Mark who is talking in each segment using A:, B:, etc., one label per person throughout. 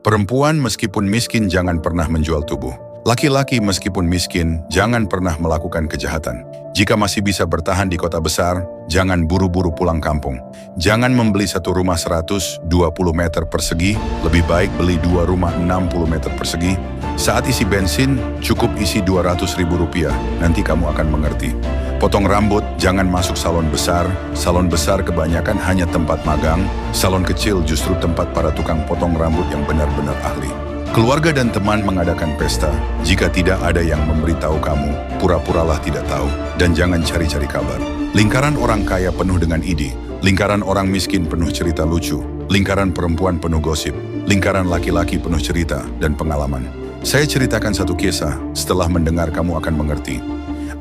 A: Perempuan meskipun miskin jangan pernah menjual tubuh. Laki-laki meskipun miskin jangan pernah melakukan kejahatan. Jika masih bisa bertahan di kota besar, jangan buru-buru pulang kampung. Jangan membeli satu rumah 120 meter persegi, lebih baik beli dua rumah 60 meter persegi. Saat isi bensin, cukup isi 200 ribu rupiah, nanti kamu akan mengerti. Potong rambut, jangan masuk salon besar. Salon besar kebanyakan hanya tempat magang, salon kecil justru tempat para tukang potong rambut yang benar-benar ahli. Keluarga dan teman mengadakan pesta, jika tidak ada yang memberitahu kamu, pura-puralah tidak tahu, dan jangan cari-cari kabar. Lingkaran orang kaya penuh dengan ide, lingkaran orang miskin penuh cerita lucu, lingkaran perempuan penuh gosip, lingkaran laki-laki penuh cerita dan pengalaman. Saya ceritakan satu kisah, setelah mendengar kamu akan mengerti.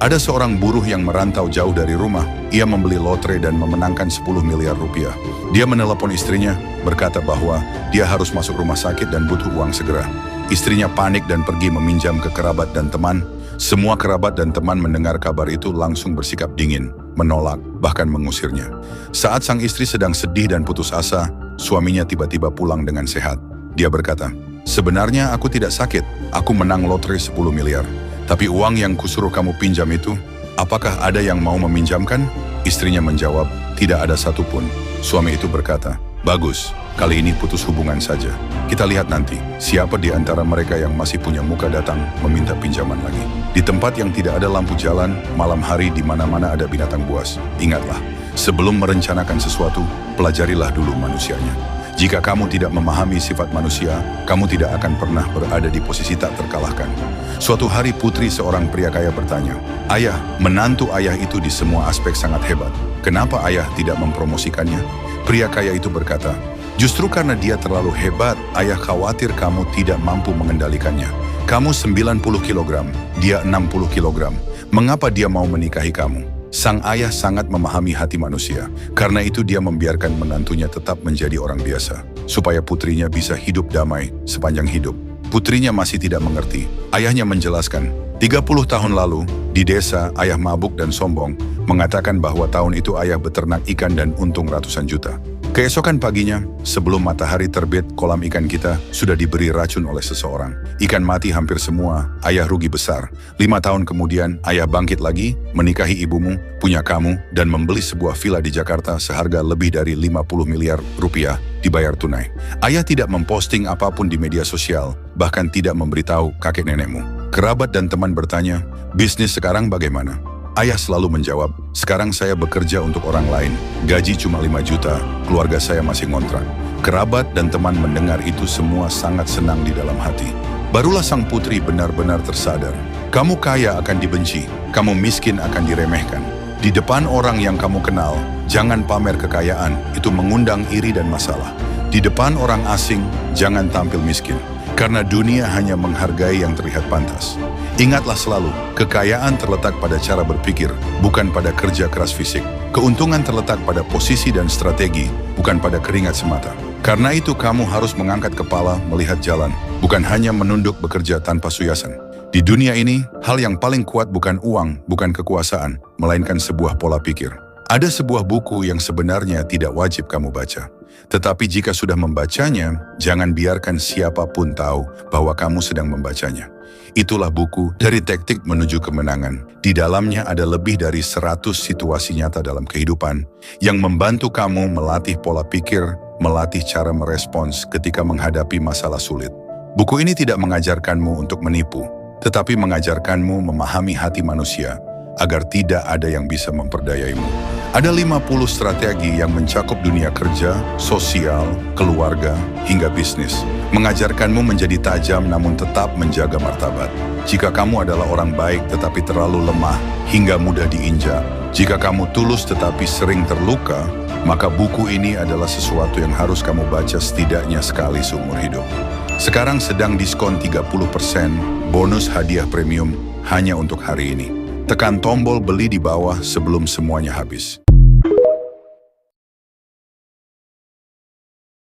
A: Ada seorang buruh yang merantau jauh dari rumah. Ia membeli lotre dan memenangkan 10 miliar rupiah. Dia menelepon istrinya, berkata bahwa dia harus masuk rumah sakit dan butuh uang segera. Istrinya panik dan pergi meminjam ke kerabat dan teman. Semua kerabat dan teman mendengar kabar itu langsung bersikap dingin, menolak, bahkan mengusirnya. Saat sang istri sedang sedih dan putus asa, suaminya tiba-tiba pulang dengan sehat. Dia berkata, "Sebenarnya aku tidak sakit, aku menang lotre 10 miliar. Tapi uang yang kusuruh kamu pinjam itu, apakah ada yang mau meminjamkan?" Istrinya menjawab, "Tidak ada satupun." Suami itu berkata, "Bagus, kali ini putus hubungan saja. Kita lihat nanti, siapa di antara mereka yang masih punya muka datang meminta pinjaman lagi." Di tempat yang tidak ada lampu jalan, malam hari di mana-mana ada binatang buas. Ingatlah, sebelum merencanakan sesuatu, pelajarilah dulu manusianya. Jika kamu tidak memahami sifat manusia, kamu tidak akan pernah berada di posisi tak terkalahkan. Suatu hari putri seorang pria kaya bertanya, "Ayah, menantu ayah itu di semua aspek sangat hebat. Kenapa ayah tidak mempromosikannya?" Pria kaya itu berkata, "Justru karena dia terlalu hebat, ayah khawatir kamu tidak mampu mengendalikannya. Kamu 90 kilogram, dia 60 kilogram. Mengapa dia mau menikahi kamu?" Sang ayah sangat memahami hati manusia. Karena itu dia membiarkan menantunya tetap menjadi orang biasa, supaya putrinya bisa hidup damai sepanjang hidup. Putrinya masih tidak mengerti. Ayahnya menjelaskan, 30 tahun lalu, di desa, ayah mabuk dan sombong, mengatakan bahwa tahun itu ayah beternak ikan dan untung ratusan juta. Keesokan paginya, sebelum matahari terbit, kolam ikan kita sudah diberi racun oleh seseorang. Ikan mati hampir semua, ayah rugi besar. 5 tahun kemudian, ayah bangkit lagi, menikahi ibumu, punya kamu, dan membeli sebuah villa di Jakarta seharga lebih dari 50 miliar rupiah, dibayar tunai. Ayah tidak memposting apapun di media sosial, bahkan tidak memberitahu kakek nenekmu. Kerabat dan teman bertanya, "Bisnis sekarang bagaimana?" Ayah selalu menjawab, "Sekarang saya bekerja untuk orang lain, gaji cuma 5 juta, keluarga saya masih ngontrak." Kerabat dan teman mendengar itu semua sangat senang di dalam hati. Barulah sang putri benar-benar tersadar. Kamu kaya akan dibenci, kamu miskin akan diremehkan. Di depan orang yang kamu kenal, jangan pamer kekayaan, itu mengundang iri dan masalah. Di depan orang asing, jangan tampil miskin, karena dunia hanya menghargai yang terlihat pantas. Ingatlah selalu, kekayaan terletak pada cara berpikir, bukan pada kerja keras fisik. Keuntungan terletak pada posisi dan strategi, bukan pada keringat semata. Karena itu kamu harus mengangkat kepala melihat jalan, bukan hanya menunduk bekerja tanpa suyasan. Di dunia ini, hal yang paling kuat bukan uang, bukan kekuasaan, melainkan sebuah pola pikir. Ada sebuah buku yang sebenarnya tidak wajib kamu baca. Tetapi jika sudah membacanya, jangan biarkan siapapun tahu bahwa kamu sedang membacanya. Itulah buku Dari Taktik Menuju Kemenangan. Di dalamnya ada lebih dari 100 situasi nyata dalam kehidupan yang membantu kamu melatih pola pikir, melatih cara merespons ketika menghadapi masalah sulit. Buku ini tidak mengajarkanmu untuk menipu, tetapi mengajarkanmu memahami hati manusia agar tidak ada yang bisa memperdayaimu. Ada 50 strategi yang mencakup dunia kerja, sosial, keluarga, hingga bisnis. Mengajarkanmu menjadi tajam namun tetap menjaga martabat. Jika kamu adalah orang baik tetapi terlalu lemah hingga mudah diinjak, jika kamu tulus tetapi sering terluka, maka buku ini adalah sesuatu yang harus kamu baca setidaknya sekali seumur hidup. Sekarang sedang diskon 30%, bonus hadiah premium hanya untuk hari ini. Tekan tombol beli di bawah sebelum semuanya habis.